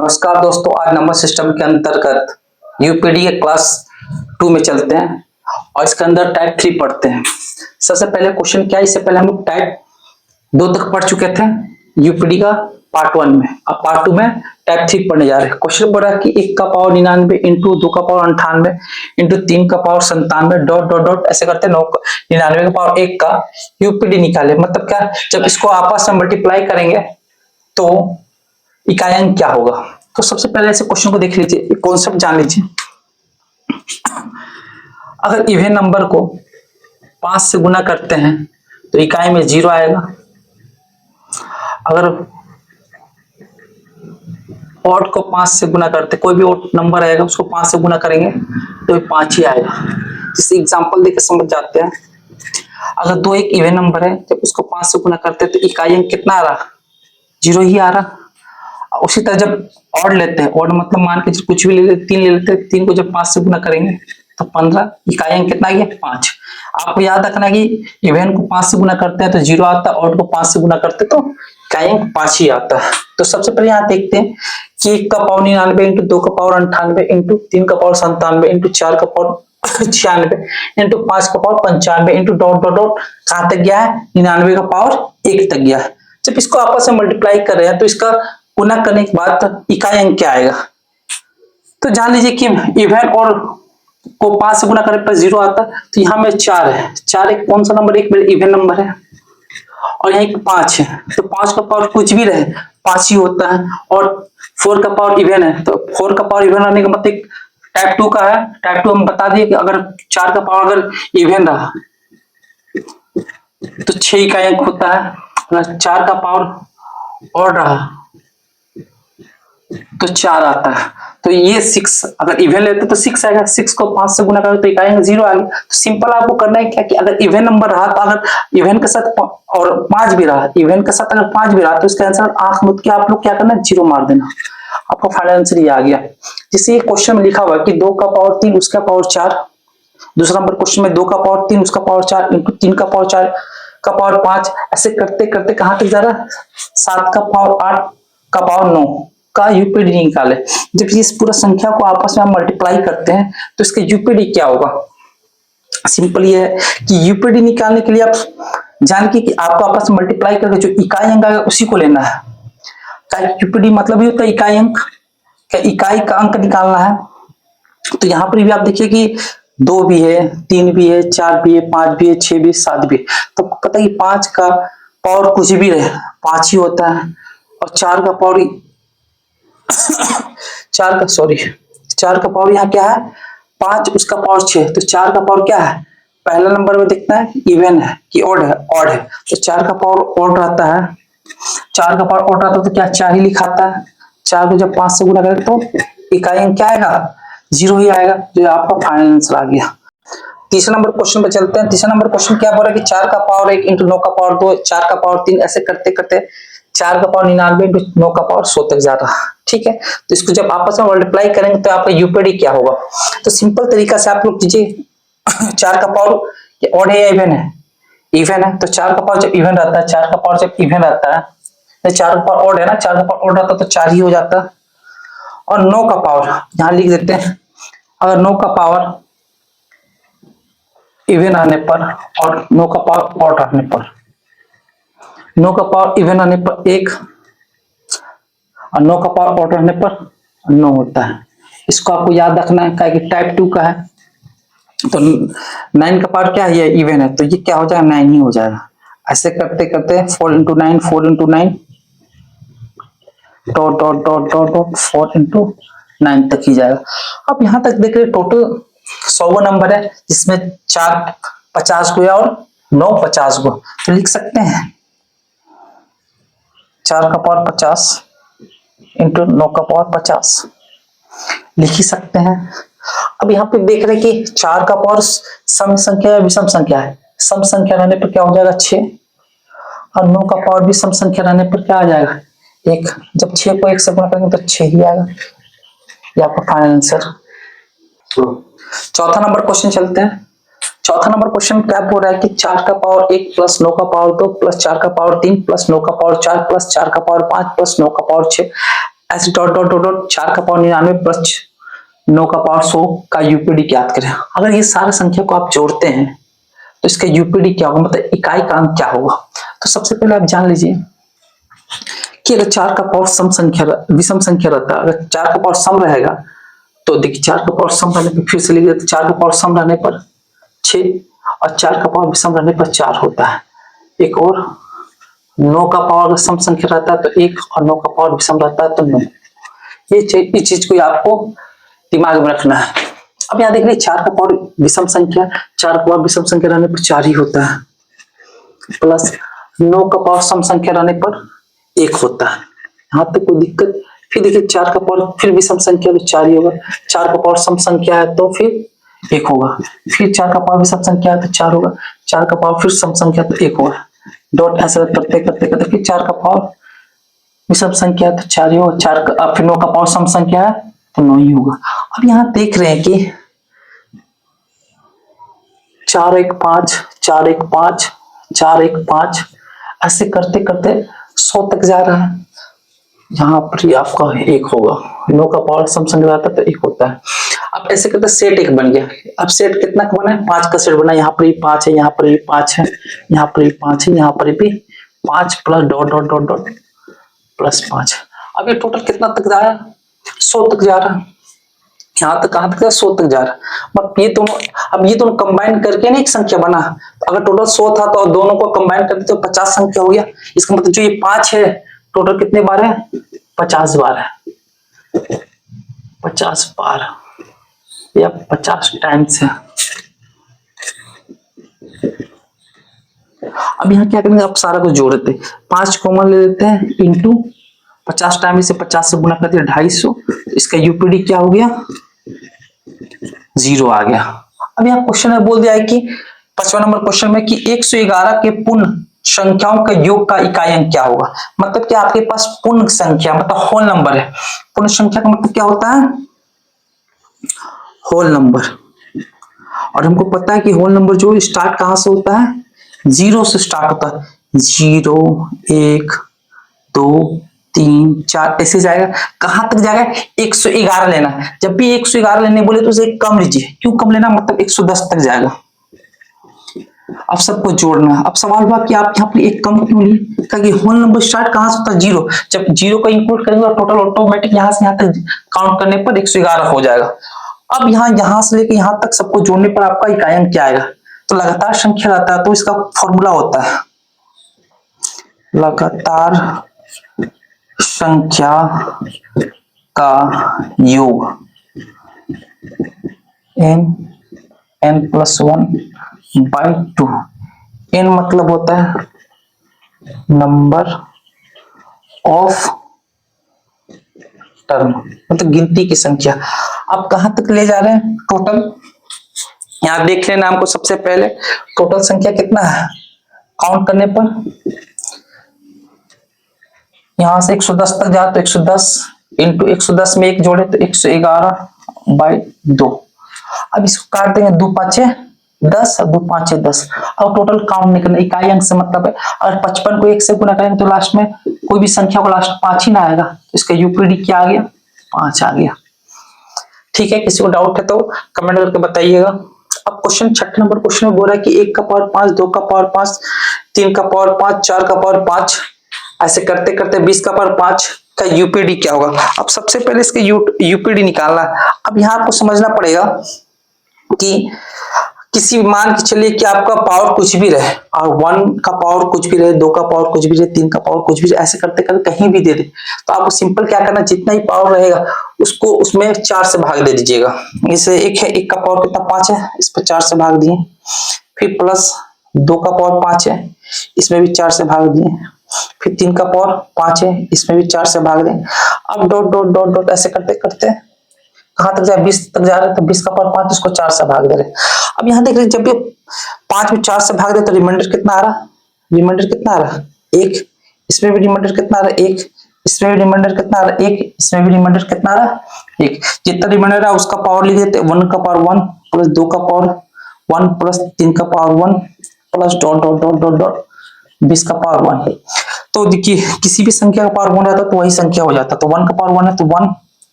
नमस्कार दोस्तों, आज नंबर सिस्टम के अंतर्गत यूपीडी के क्लास 2 में चलते हैं और इसके अंदर टाइप 3 पढ़ते हैं। सबसे पहले क्वेश्चन क्या है, इससे पहले हम लोग टाइप 2 तक पढ़ चुके थे यूपीडी का पार्ट 1 में। अब पार्ट 2 में टाइप 3 पढ़ने जा रहे हैं। क्वेश्चन बोल रहा है कि 1 का पावर 99 इंटू 2 का पावर 98 इंटू 3 का पावर 97 डॉट डॉट डॉट ऐसे करते 99 का पावर 1 का यूपीडी निकाले। मतलब क्या, जब इसको आपस में मल्टीप्लाई करेंगे तो इकाई अंक क्या होगा। तो सबसे पहले ऐसे क्वेश्चन को देख लीजिए, कॉन्सेप्ट जान लीजिए। अगर इवन नंबर को 5 से गुना करते हैं तो इकाई में 0 आएगा। अगर ऑड को 5 से गुना करते, कोई भी ऑड नंबर आएगा उसको 5 से गुना करेंगे तो 5 ही आएगा। जिसे एग्जांपल देकर समझ जाते हैं। अगर 2 एक इवन नंबर है, जब उसको 5 से गुना करते हैं तो इकाई अंक कितना आ रहा, 0 ही आ रहा। उसी तरह जब ऑड लेते हैं, ऑड मतलब मान के कुछ भी ले लेते, 3 ले लेते हैं, 3 को जब 5 से गुना करेंगे तो 15, इकाई अंक कितना गया 5। आपको याद रखना कि इवन को 5 से गुना करते हैं तो 0 आता है, ऑड को 5 से गुना करते हैं तो इकाई अंक 5 ही आता है। तो सबसे पहले यहाँ देखते हैं कि 1 का पावर 99 इंटू 2 का पावर 98 इंटू 3 का पावर 97 इंटू 4 का पावर 96 इंटू 5 का power 95 into dot dot dot कहां तक गया है, 99 का पावर 1 तक गया है। जब इसको आपस में मल्टीप्लाई कर रहे हैं तो इसका गुना करने के बाद इकाई अंक क्या आएगा। तो जान लीजिए कि इवन और को 5 से गुना करने पर 0 आता, तो यहाँ में 4 है। 4 एक कौन सा नंबर, एक इवन नंबर है और यहाँ 5 है। तो 5 का पावर कुछ भी रहे 5 ही होता है। और 4 का पावर इवन है, तो 4 का पावर इवन आने का मतलब टाइप 2 का है। टाइप 2 हम बता दिए कि अगर 4 का पावर अगर इवन रहा तो 6 इकाई अंक होता है। अगर 4 का पावर और रहा तो 4 आता है। तो ये 6 अगर इवन लेते तो 6 आएगा। 6 को 5 से गुना करें तो इकाई अंक 0 आएगा। तो सिंपल आपको करना है क्या कि अगर इवन नंबर रहा तो अगर इवन के साथ और 5 भी रहा, इवन के साथ अगर 5 भी रहा तो इसका आंसर आंख मूंद के आप लोग क्या करना है, 0 मार देना। आपका फाइनल आंसर ये आ गया। जिससे ये क्वेश्चन में लिखा हुआ है कि 2 का पावर 3 उसका पावर 4। दूसरा नंबर क्वेश्चन में 2 का पावर 3 उसका पावर 4 इंटू 3 का पावर 4 का पावर 5 ऐसे करते करते कहां तक जा रहा है, 7 का पावर 8 का पावर 9 का यूपीडी निकाले। जब इस पूरा संख्या को आपस में मल्टीप्लाई करते हैं तो इसका यूपीडी क्या होगा। सिंपल ये है कि यूपीडी निकालने के लिए आप जानके कि आपको आपस में मल्टीप्लाई करके जो इकाई अंक आएगा उसी को लेना है। यूपीडी मतलब ये होता है इकाई अंक, क्या इकाई का अंक निकालना है। तो यहाँ पर भी आप देखिए कि 2 भी है, 3 भी है, 4 भी है, 5 भी है, 6 भी, 7 भी है। तो पता है कि 5 का पावर कुछ भी रहे 5 ही होता है। और 4 का पावर 4 का पावर यहाँ क्या है 5, उसका पावर 6। तो 4 का पावर क्या है, पहला नंबर में देखना है इवन है कि ऑड है, ऑड है। तो 4 का पावर ऑड रहता है। 4 का पावर ऑड रहता है तो क्या 4 ही लिखाता है। 4 को जब 5 से गुना करें तो इकाई अंक क्या आएगा, 0 ही आएगा। जो आपका फाइनल आंसर आ गया। तीसरा नंबर क्वेश्चन पे चलते हैं। तीसरा नंबर क्वेश्चन क्या बोल रहा है कि 4 का पावर 1 इंटू 9 का पावर 2 4 का पावर 3 ऐसे करते करते 4 का पावर 99 इंटू 9 का पावर 100 तक जा रहा। ठीक है, तो इसको जब आपस में मल्टीप्लाई करेंगे तो आपका यूपीडी क्या होगा। तो सिंपल तरीका से आप लोग कीजिए 4 का पावर ऑड है या इवन है, इवन है। तो 4 का पावर जब इवन रहता है, 4 का पावर जब इवन रहता है तो 4 का पावर ऑड है ना, 4 का पावर ऑड रहता तो 4 ही हो जाता। और 9 का पावर यहां लिख देते हैं। अगर 9 का पावर इवन आने पर और 9 का पावर ऑड आने पर, 9 का पावर इवन आने पर 1 और 9 का पावर ऑड रहने पर 9 होता है। इसको आपको याद रखना है कि टाइप 2 का है। तो 9 का पावर क्या है, ये इवन है तो ये क्या हो जाएगा 9 ही हो जाएगा। ऐसे करते करते 4 into 9 4 into 9 dot dot dot dot dot 4 into 9 तक ही जाएगा। अब यहाँ तक देख रहे टोटल 100 नंबर है, जिसमें 4 50 को और 9 50 को। तो लिख सकते हैं 4 का पावर 50 इंटू 9 का पावर 50 लिख ही सकते हैं। अब यहाँ पे देख रहे कि 4 का पावर सम संख्या या विषम संख्या है। सम संख्या रहने पर क्या हो जाएगा 6 और 9 का पावर भी सम संख्या रहने पर क्या आ जाएगा 1। जब 6 को 1 से गुणा करेंगे तो 6 ही आएगा। ये आपका फाइनल आंसर। चौथा नंबर क्वेश्चन चलते हैं। चौथा नंबर क्वेश्चन क्या बोल रहा है कि 4 का पावर 1 प्लस 9 का पावर 2 प्लस 4 का पावर 3 प्लस 9 का पावर 4 प्लस 4 का पावर 5 प्लस 9 का पावर 6 ऐसे डॉट डॉट डॉट डॉट 4 का पावर 99 प्लस 9 का पावर 100 का यूपीडी ज्ञात करें। अगर ये सारे संख्या को आप जोड़ते हैं तो इसका यूपीडी क्या होगा, मतलब इकाई का अंक क्या होगा। तो सबसे पहले आप जान लीजिए कि अगर 4 का पावर सम संख्या विषम संख्या रहता है, अगर 4 का पावर सम रहेगा तो देखिए 4 का पावर सम रहने पर फिर से लिखिए, तो 4 का पावर सम रहने पर 6 और 4 का पावर विषम रहने पर 4 होता है। एक और 9 का पावर सम संख्या रहता है तो 1 और 9 का पावर विषम रहता है तो 9। ये चीज को आपको दिमाग में रखना है। अब यहाँ देख लीजिए 4 का पावर विषम संख्या, 4 का पावर विषम संख्या रहने पर 4 ही होता है, प्लस 9 का पावर सम संख्या रहने पर 1 होता है। यहाँ तक कोई दिक्कत। फिर देखिए 4 का पावर फिर विषम संख्या तो 4 ही होगा, 4 का पावर सम संख्या है तो फिर 1 होगा, फिर 4 का पावर विषम संख्या है तो 4 होगा, 4 का पावर फिर सम संख्या तो 1 होगा। डॉट ऐसे करते करते करते फिर 4 का पावर विषम संख्या है तो 4 ही होगा, 4 का फिर 9 का पावर सम संख्या है तो 9 ही होगा। अब यहाँ देख रहे हैं कि 4 1 5 4 1 5 4 1 5 ऐसे करते करते 100 तक जा रहा है। यहाँ पर ही आपका 1 होगा, 9 का पावर सम संख्या आता है तो 1 होता है। अब ऐसे करते सेट 1 बन गया। अब सेट कितना का बना है, 5 का सेट बना। यहाँ पर भी 5 है, यहाँ पर भी 5 है, यहाँ पर भी 5 है, यहाँ पर भी 5 plus dot dot dot dot plus 5। अब ये टोटल कितना तक जा रहा है, 100 तक जा रहा है। यहाँ तक कहाँ तक 100 तक जा रहा है। अब ये दोनों कंबाइन करके ना एक संख्या बना। तो अगर टोटल 100 था तो दोनों को कंबाइन करते तो 50 संख्या हो गया। इसका मतलब जो ये 5 है टोटल कितने बार है, 50 बार है, 50 बार या 50 टाइम्स है। अब यहाँ क्या करेंगे, आप सारा कुछ जोड़ देते, 5 कॉमन ले लेते हैं इंटू 50 टाइम इसे 50 से गुना करते हैं 250। इसका यूपीडी क्या हो गया, 0 आ गया। अब यहाँ क्वेश्चन में बोल दिया है कि 55 नंबर क्वेश्चन में कि 111 के पूर्ण संख्याओं का योग का इकाई अंक क्या होगा। मतलब कि आपके पास पूर्ण संख्या मतलब होल नंबर है। पूर्ण संख्या का मतलब क्या होता है, होल नंबर। और हमको पता है कि होल नंबर जो स्टार्ट कहां से होता है, 0 से स्टार्ट होता है। 0 1 2 3 4 ऐसे जाएगा। कहां तक जाएगा, 111 लेना है। जब भी 111 लेने बोले तो उसे कम लीजिए। क्यों कम लेना, मतलब 110 तक जाएगा। अब सबको जोड़ना। अब सवाल हुआ कि आप यहाँ पर एक कम क्यों लिए, क्योंकि होल नंबर स्टार्ट कहां से होता है, 0। जब 0 को इंक्लूड करेंगे तो टोटल ऑटोमेटिक यहाँ से यहाँ तक काउंट करने पर 111 हो जाएगा। अब यहाँ से लेकर यहाँ तक सबको जोड़ने पर आपका इकाई अंक क्या आएगा, तो लगातार संख्या रहता है तो इसका फॉर्मूला होता है लगातार संख्या का योग n+1/2। n मतलब होता है नंबर ऑफ टर्म, मतलब गिनती की संख्या। आप कहां तक ले जा रहे हैं, टोटल यहां देख लेना हमको। सबसे पहले टोटल संख्या कितना है, काउंट करने पर यहां से 110 तक जा तो 110 इंटू 110 में 1 जोड़े तो 111/2। अब इसको काट देंगे, 2 5 10 और 2 5 10। अब टोटल काउंट नहीं करना, इकाई अंक से मतलब है अगर 55 को 1 से गुना करेंगे तो लास्ट में कोई भी संख्या को लास्ट 5 ही ना आएगा। तो इसका यूपीडी क्या आ गया, 5 आ गया। ठीक है, किसी को डाउट है तो कमेंट करके बताइएगा। अब क्वेश्चन 6 नंबर क्वेश्चन में बोल रहा है कि 1 का पावर 5 2 का पावर 5 3 का पावर 5 4 का पावर 5 ऐसे करते करते 20 का पावर 5 का यूपीडी क्या होगा। अब सबसे पहले इसके यूपीडी निकालना। अब यहाँ आपको समझना पड़ेगा कि किसी मान के चलिए कि आपका पावर कुछ भी रहे और 1 का पावर कुछ भी रहे, 2 का पावर कुछ भी रहे, 3 का पावर कुछ भी रहे, ऐसे करते करते कहीं भी दे दे तो आपको सिंपल क्या करना, जितना ही पावर रहेगा उसको उसमें 4 से भाग दे दीजिएगा। जैसे 1 है, 1 का पावर कितना 5 है, इस पर 4 से भाग दिए। फिर प्लस 2 का पावर 5 है, इसमें भी 4 से भाग दिए। फिर 3 का पावर 5 है, इसमें भी 4 से भाग दें। अब डॉट डॉट डॉट डॉट ऐसे करते करते कहां तक जाए, 20 तक जा रहे हैं तो 20 का पावर 5 इसको 4 से भाग दे रहे। अब यहाँ देख रहे जब भी 5 में 4 से भाग दे तो रिमाइंडर कितना आ रहा, रिमाइंडर कितना आ रहा 1। इसमें भी रिमाइंडर कितना आ रहा 1, इसमें भी रिमाइंडर कितना आ रहा 1, इसमें भी रिमाइंडर कितना आ रहा 1। जितना रिमाइंडर है उसका पावर लिख देते, 1 का पावर 1 प्लस 2 का पावर 1 प्लस 3 का power 1 plus dot dot dot dot dot 20 का पावर 1। तो देखिए किसी भी संख्या का पावर 1 रहता तो वही संख्या हो जाता। तो 1 का पावर 1 है तो 1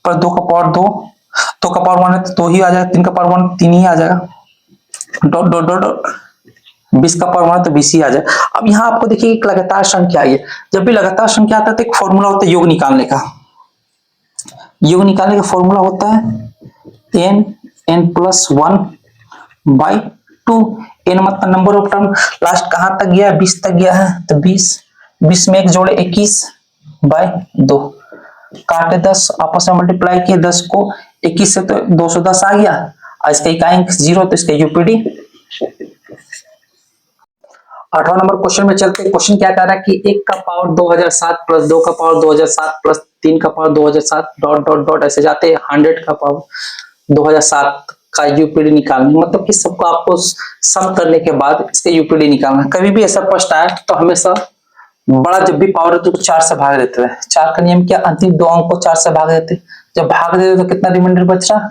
पर 2 का पावर 2, 2 का पावर 1 है तो 2 ही आ जाएगा, 3 का पावर 1 3 ही आ जाएगा, डॉट डॉट डॉट 20 का पावर 1 है तो 20 ही आ जाएगा। अब यहाँ आपको देखिए एक लगातार संख्या आई है, जब भी लगातार संख्या आता है तो एक फॉर्मूला होता है योग निकालने का। योग निकालने का फॉर्मूला होता है n+1/2। n मतलब नंबर ऑफ टर्म, लास्ट कहां तक गया, 20 तक गया है तो 20 में 1 जोड़े 21/2, काटे 10, आपस में मल्टीप्लाई किए 10 को 21 से तो 210 आ गया, और इसका इकाई अंक 0 तो इसका यूपीडी। 8वां नंबर क्वेश्चन में चलते हैं। क्वेश्चन क्या कह रहा है कि 1 का पावर 2007 प्लस 2 का पावर 2007 प्लस 3 का पावर 2007 डॉट डॉट डॉट ऐसे जाते हैं 100 का पावर 2007 का यूपीडी निकालना, मतलब कि सबको आपको सम करने के बाद इसका यूपीडी निकालना। कभी भी ऐसा प्रश्न आए तो हमेशा बड़ा जब भी पावर है तो 4 से भाग देते हैं। 4 का नियम क्या, अंतिम दो अंक को 4 से भाग देते, जब भाग देते तो कितना रिमाइंडर बच रहा,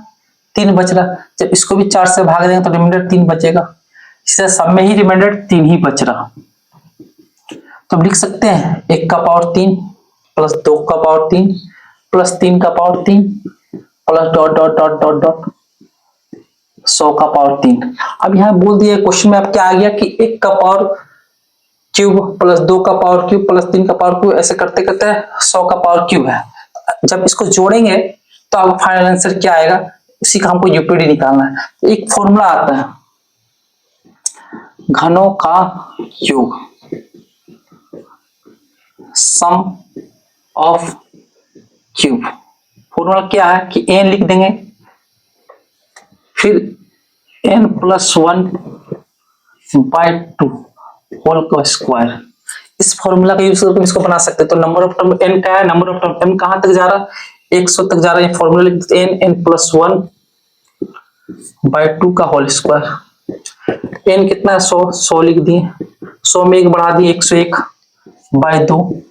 3 बच रहा। जब इसको भी 4 से भाग देंगे तो रिमाइंडर 3 बचेगा, इससे सब में ही रिमाइंडर 3 ही बच रहा। तो अब लिख सकते हैं 1 का पावर 3 प्लस 2 का पावर 3 प्लस 3 का power 3 plus dot dot dot dot dot 100 का पावर 3। अब यहाँ बोल दिया क्वेश्चन में अब क्या आ गया कि 1 का पावर क्यूब प्लस 2 का पावर क्यूब प्लस 3 का पावर क्यूब ऐसे करते करते 100 का पावर क्यूब है। जब इसको जोड़ेंगे तो अब फाइनल आंसर क्या आएगा, उसी का हमको यूपीडी निकालना है। एक फॉर्मूला आता है घनों का योग, सम ऑफ क्यूब। फॉर्मूला क्या है कि n लिख देंगे, फिर n+1/2 होल का स्क्वायर। इस फॉर्मूला का यूज करके इसको बना सकते हैं। तो नंबर ऑफ टर्म n का है, नंबर ऑफ टर्म m कहां तक जा रहा है, 100 तक जा रहा है। फॉर्मूला लिख देते हैं n+1/2 का होल स्क्वायर। n कितना है 100, 100 लिख दिए, 100 में 1 बढ़ा दिए 101/2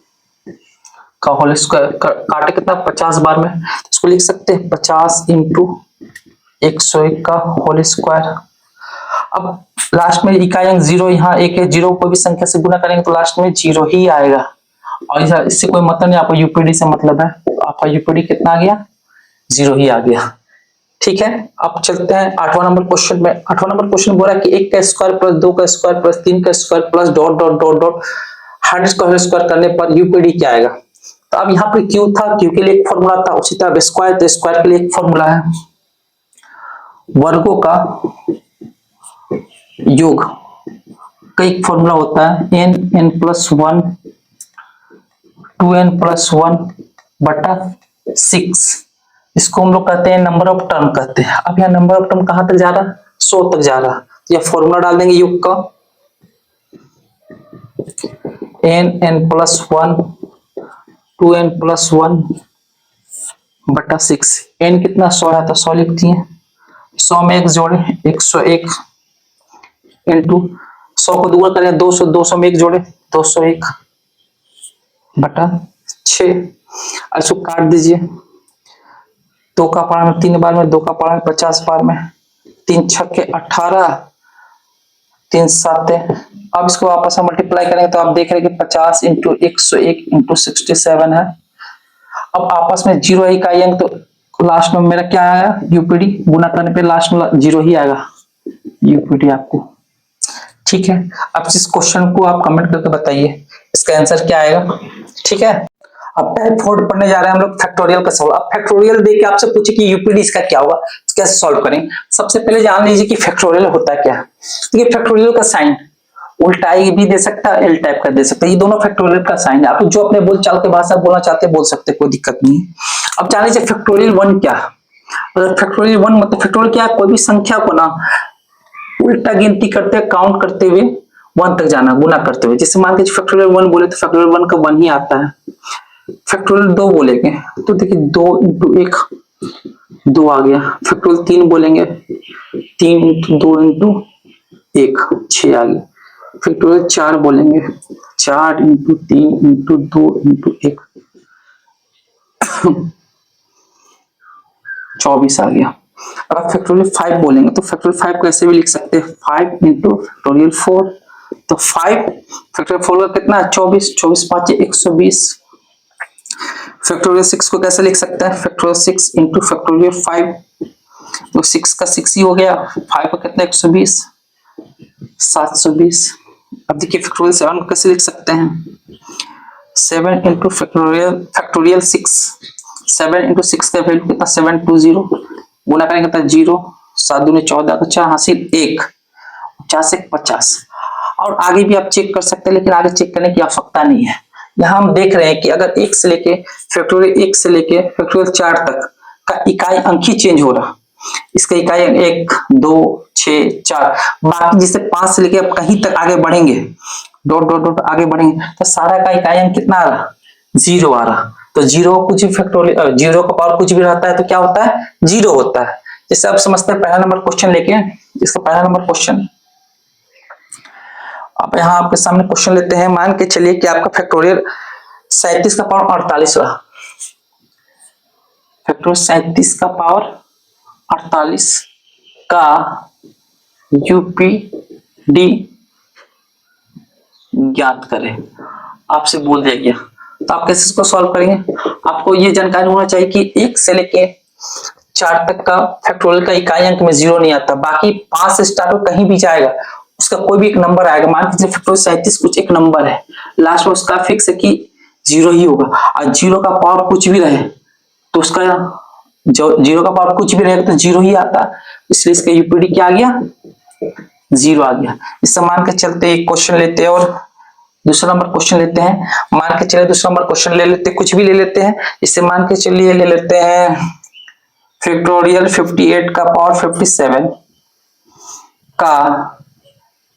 का होल स्क्वायर, काटे कितना 50 बार में, इसको लिख सकते हैं 50 × 101 का होल स्क्वायर। अब लास्ट में इकाई अंक 0 यहाँ 1 है, 0 कोई भी संख्या से गुना करेंगे तो लास्ट में 0 ही आएगा, और इससे कोई मतलब नहीं, आपको यूपीडी से मतलब है। आपका यूपीडी कितना आ गया, 0 ही आ गया। ठीक है, अब चलते हैं 8वां नंबर क्वेश्चन में। 8वां नंबर क्वेश्चन बोल रहा है कि 1 का स्क्वायर प्लस 2 का स्क्वायर प्लस 3 का square plus dot dot dot dot 100 का होल स्क्वायर करने पर यूपीडी क्या आएगा। तो अब यहाँ पे क्यू था, क्यू के लिए एक फॉर्मूला था, उसी तरह स्क्वायर, तो स्क्वायर के लिए एक फॉर्मूला है वर्गों का योग का एक फॉर्मूला होता है n+1 2n+1/6। इसको हम लोग कहते हैं नंबर ऑफ टर्म कहते हैं। अब यहाँ नंबर ऑफ टर्म कहां तक जा रहा है, 100 तक जा रहा है। तो यह फॉर्मूला डाल देंगे योग का n+1 2n+1/6। n कितना 100 है तो 100 लिख दिए, 100 में 1 जोड़े 101 इंटू 100 को दुगना करें 200, 200 में 1 जोड़े 201/6। इसको काट दीजिए, 2 का पावर में 3 बार में, 2 का पावर में 50 बार में, 3 छक्के 18, 3 7। अब इसको आपस में मल्टीप्लाई करेंगे तो आप देख रहे हैं कि 50 × 101 × 67 है। अब आपस में 0 इकाई अंक, तो लास्ट में मेरा क्या आया यूपीडी, गुना करने पे लास्ट में 0 ही आएगा यूपीडी आपको। ठीक है, अब इस क्वेश्चन को आप कमेंट करके बताइए इसका आंसर क्या आएगा। ठीक है, अब टाइप 4 पढ़ने जा रहे हैं हम लोग फैक्टोरियल का सॉल्व। अब फैक्टोरियल देख के आपसे पूछे कि यूपीडी इसका क्या होगा, कैसे सॉल्व करेंगे। सबसे पहले जान लीजिए कि फैक्टोरियल होता है क्या। तो ये फैक्टोरियल का साइन उल्टा भी दे सकता है, एल टाइप का दे सकता है, ये दोनों फैक्टोरियल का साइन है। आप जो अपने बोलचाल के भाषा बोलना चाहते हैं बोल सकते हैं, कोई दिक्कत नहीं है। अब जान लीजिए फैक्टोरियल 1 क्या है। फैक्टोरियल 1 मतलब फैक्टोरियल क्या है, कोई भी संख्या को ना उल्टा गिनती करते काउंट करते हुए 1 तक जाना, गुना करते हुए। जैसे मान के फैक्टोरियल 1 बोले तो फैक्टोरियल 1 का 1 ही आता है। फैक्टोरियल 2 बोलेंगे तो देखिए 2 × 1 2 आ गया। फैक्टोरियल 3 बोलेंगे 3 × 2 × 1 6 आ गया। फैक्टोरियल 4 बोलेंगे 4 × 3 × 2 × 1 24 आ गया। अब फैक्टोरियल 5 बोलेंगे तो फैक्टोरियल 5 को ऐसे भी लिख सकते हैं 5 × फैक्टोरियल 4 तो 5 फैक्टोरियल 4 का कितना है 24, 24 5 120। फैक्टोरियल 6 को कैसे लिख सकते हैं, फैक्टोरियल 6 इंटू फैक्टोरियल 5, तो 6 का 6 ही हो गया, 5 का कितना 120, 720। अब देखिए फैक्टोरियल 7 को कैसे लिख सकते हैं, 7 इंटू फैक्टोरियल 6, 7 इंटू 6 का वैल्यू कितना 720, गुना करेंगे कितना 0, 7 दूनी 14, अच्छा हासिल 1, 50 से 50। और आगे भी आप चेक कर सकते हैं, लेकिन आगे चेक करने की आवश्यकता नहीं है। यहाँ हम देख रहे हैं कि अगर 1 से लेके फैक्टोरियल 1 से लेके फैक्टोरियल 4 तक का इकाई अंक ही चेंज हो रहा, इसका इकाई 1 2 6 4, बाकी जिसे 5 से लेके आप कहीं तक आगे बढ़ेंगे, डॉट डॉट डॉट आगे बढ़ेंगे, तो सारा का इकाई अंक कितना आ रहा 0 आ रहा। तो 0 कुछ भी फैक्टोरियल 0 का पावर कुछ भी रहता है तो क्या होता है 0 होता है। जैसे आप समझते हैं पहला नंबर क्वेश्चन लेके, इसका पहला नंबर क्वेश्चन आप यहाँ आपके सामने क्वेश्चन लेते हैं। मान के चलिए कि आपका फैक्टोरियल 37 का पावर 48 रहा, फैक्टोरियल 37 का पावर 48 का यूपीडी ज्ञात करें, आपसे बोल दिया गया, तो आप कैसे इसको सॉल्व करेंगे। आपको ये जानकारी होना चाहिए कि 1 से लेके 4 तक का फैक्टोरियल का इकाई अंक में 0 नहीं आता, बाकी 5 से स्टार्ट हो कहीं भी जाएगा उसका कोई भी एक नंबर आएगा। मान लीजिए फैक्टोरियल 37 कुछ एक नंबर है, लास्ट में उसका फिक्स है कि 0 ही होगा, और 0 का पावर कुछ भी रहे तो उसका जो 0 का पावर कुछ भी रहेगा तो 0 ही आता, इसलिए इसका यूपीडी क्या आ गया 0 आ गया। इससे मान के चलते एक क्वेश्चन लेते हैं और दूसरा नंबर क्वेश्चन लेते हैं। मान के चले दूसरा नंबर क्वेश्चन ले लेते हैं, कुछ भी ले लेते हैं। इससे मान के चलिए ले लेते हैं फैक्टोरियल 58 का पावर 57 का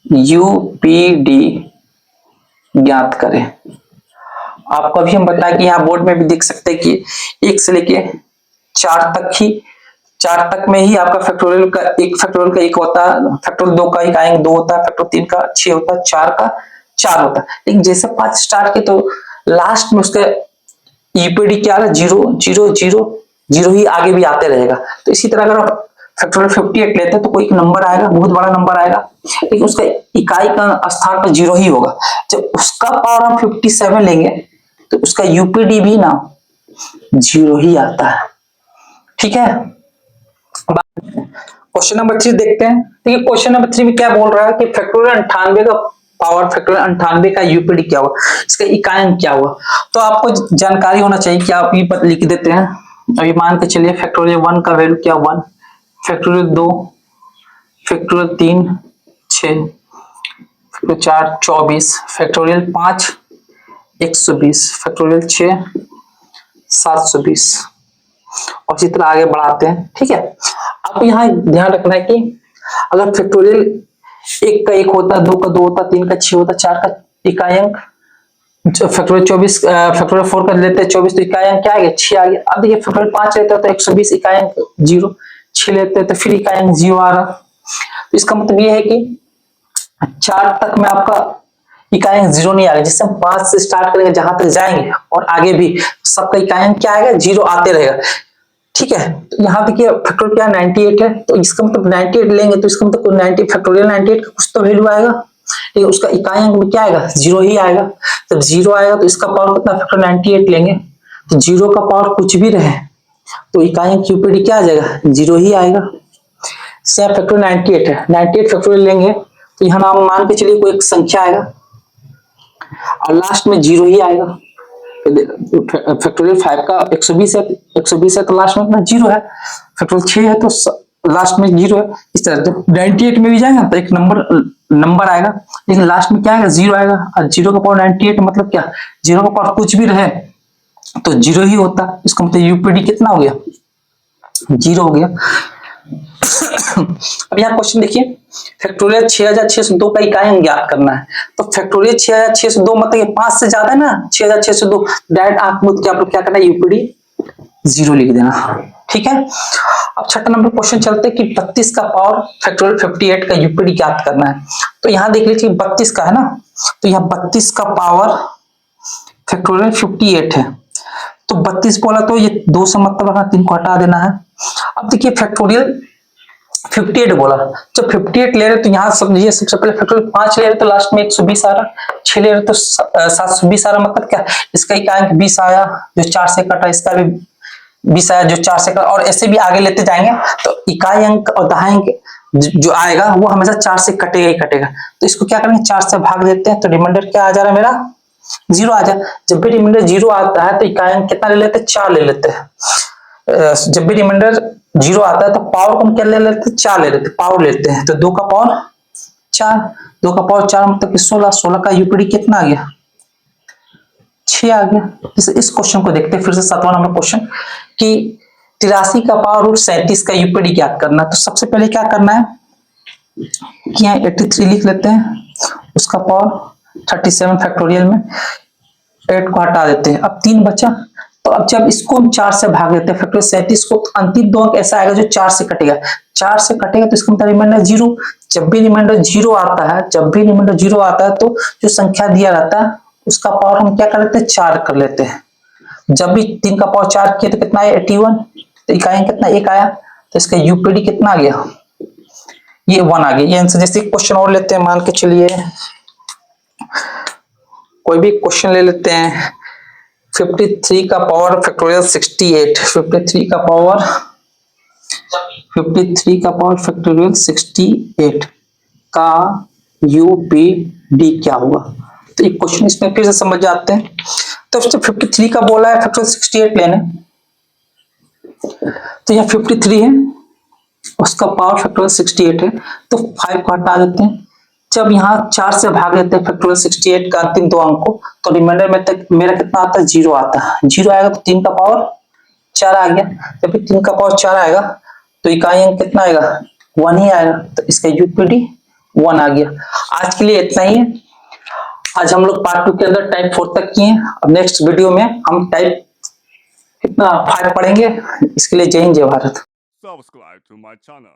यूपीडी ज्ञात करें। आपको अभी हम बताएं कि यहाँ बोर्ड में भी देख सकते हैं कि 1 से लेके 4 तक में ही आपका फैक्टोरियल का एक होता है, फैक्टोरियल 2 का इकाई अंक 2 होता है, फैक्टोरियल 3 का 6 होता है, 4 का 4 होता है। लेकिन जैसे 5 स्टार्ट के तो लास्ट में उसका यूपीडी क्या है 0 0 0 0 ही आगे भी आते रहेगा। तो इसी तरह अगर फैक्टोरियल 58 लेते हैं तो कोई एक नंबर आएगा, बहुत बड़ा नंबर आएगा, लेकिन उसका इकाई का स्थान पर 0 ही होगा। जब उसका पावर हम 57 लेंगे तो उसका यूपीडी भी ना 0 ही आता है। ठीक है, क्वेश्चन नंबर 3 देखते हैं। देखिए क्वेश्चन नंबर 3 में क्या बोल रहा है कि फैक्टोरियल 98 का पावर फैक्टोरियल 98 का यूपीडी क्या हुआ, इसका इकाई अंक क्या हुआ। तो आपको जानकारी होना चाहिए कि आप ये लिख देते हैं। अभी मान के चलिए फैक्टोरियल 1 का वैल्यू क्या 1, factorial 2, factorial 3 6, factorial 4 24, factorial 5 120, factorial 6 720, और इसी तरह आगे बढ़ाते हैं। ठीक है, आपको यहाँ ध्यान रखना है कि अगर फैक्टोरियल 1 का 1 होता, 2 का 2 होता, 3 का 6 होता, 4 का इकाई अंक, फैक्टोरियल 24 फैक्टोरियल 4 का लेते हैं 24 तो इकाई अंक क्या आ गया 6 आ गया। अब देखिए फैक्टोरियल 5 लेते हैं तो 120 इकाई अंक 0, 6 लेते हैं तो फिर इकाई अंक 0 आ रहा। तो इसका मतलब ये है कि 4 तक में आपका इकाई अंक 0 नहीं आएगा। जिससे हम 5 से स्टार्ट करेंगे जहां तक जाएंगे और आगे भी सबका इकाई अंक क्या आएगा 0 आते रहेगा। ठीक है, तो यहाँ देखिए फैक्टोरियल क्या 98 है, तो इसका मतलब 98 लेंगे तो इसका मतलब 90 फैक्टोरियल 98 का कुछ तो वैल्यू आएगा, लेकिन उसका इकाई अंक में क्या आएगा 0 ही आएगा। जब 0 आएगा तो इसका पावर कितना फैक्टर 98 लेंगे, तो 0 का पावर कुछ भी रहे तो इकाई अंक यूपीडी क्या आ जाएगा 0 ही आएगा। सेम फैक्टोरियल 98 है, 98 फैक्टोरियल लेंगे तो यहाँ नाम मान के चलिए कोई एक संख्या आएगा और लास्ट में 0 ही आएगा। फैक्टोरियल 5 का 120 है, 120 है तो लास्ट में अपना 0 है, फैक्टोरियल 6 है तो लास्ट में 0 है। इस तरह जब 98 में भी जाएगा तो एक नंबर आएगा, लेकिन लास्ट में क्या आएगा 0 आएगा, और 0 का पावर 98 मतलब क्या 0 का पावर कुछ भी रहे तो 0 ही होता। इसका मतलब यूपीडी कितना हो गया 0 हो गया। अब यहाँ क्वेश्चन देखिए फैक्टोरियल 6602 का इकाई अंक ज्ञात करना है। तो फैक्टोरियल 6602 मतलब 5 से ज्यादा है ना, 6602 डायरेक्ट आंख मूंद के आप लोग क्या करना है यूपीडी 0 लिख देना। ठीक है, अब छठा नंबर क्वेश्चन चलते हैं कि 32 का पावर फैक्टोरियल 58 का यूपीडी ज्ञात करना है। तो यहाँ देख लीजिए 32 का है ना, तो यहाँ 32 का पावर फैक्टोरियल 58 है, तो 32 बोला तो ये 2 से मतलब 3 को हटा देना है। अब देखिए फैक्टोरियल 58 बोला, जब 58 ले रहे तो यहाँ समझिए सबसे पहले फैक्टोरियल 5 ले रहे तो लास्ट में 120 आ रहा, 6 ले रहे तो 720 आ रहा, मतलब क्या इसका इकाई 20 आया जो 4 से कटा, इसका भी 20 आया जो 4 से कटा, और ऐसे भी आगे लेते जाएंगे तो इकाई अंक और दहाई अंक जो आएगा वो हमेशा 4 से कटेगा ही कटेगा। तो इसको क्या करेंगे 4 से भाग देते हैं तो रिमाइंडर क्या आ जा रहा है मेरा 0 आ जाए। जब भी रिमाइंडर 0 आता है तो इकाई अंक कितना ले लेते हैं 4 ले लेते हैं। जब भी रिमाइंडर 0 आता है तो पावर को हम क्या ले लेते हैं 4 ले लेते हैं, पावर लेते हैं तो 2 का पावर 4, 2 का पावर 4 मतलब कि 16, 16 का यूपीडी कितना आ गया 6 आ गया। इस क्वेश्चन को देखते हैं फिर से 7वां नंबर क्वेश्चन कि 83 का पावर रूट 37 का यूपीडी ज्ञात करना है। तो सबसे पहले क्या करना है कि यहाँ 83 लिख लेते हैं, उसका पावर 37 फैक्टोरियल में 8 को हटा देते हैं, अब 3 बचा। तो अब जब इसको हम 4 से भाग देते हैं फैक्टोरियल 37 को तो अंतिम 2 अंक ऐसा आएगा जो 4 से कटेगा, 4 से कटेगा तो इसका मतलब रिमाइंडर 0। जब भी रिमाइंडर 0 आता है, जब भी रिमाइंडर 0 आता है तो जो संख्या दिया रहता है उसका पावर हम क्या कर लेते हैं 4 कर लेते हैं। जब भी 3 का पावर 4 किया तो कितना आया 81, तो इकाई कितना 1 आया, तो इसका यूपीडी कितना आ गया ये 1 आ गया। ये आंसर। जैसे क्वेश्चन और लेते हैं, मान के चलिए कोई भी क्वेश्चन ले लेते हैं 53 का पावर फैक्टोरियल 68, 53 का पावर फैक्टोरियल 68 का यूपीडी क्या होगा। तो एक क्वेश्चन इसमें फिर से समझ जाते हैं। तो 53 का बोला है फैक्टोरियल 68 लेने, तो यहाँ 53 है उसका पावर फैक्टोरियल 68 है तो 5 को हटा देते हैं। जब यहाँ 4 से भाग देते हैं फैक्टोरियल 68 का अंतिम 2 अंक को तो रिमाइंडर में तक मेरा कितना आता है 0 आता है। 0 आएगा तो 3 का पावर 4 आ गया, जब भी 3 का पावर 4 आएगा तो इकाई अंक कितना आएगा 1 ही आएगा, तो इसका यूपीडी 1 आ गया। आज के लिए इतना ही है। आज हम लोग पार्ट 2 के अंदर टाइप 4 तक किए हैं। अब नेक्स्ट वीडियो में हम टाइप कितना 5 पढ़ेंगे। इसके लिए जय हिंद जय Bharat. Subscribe to my channel.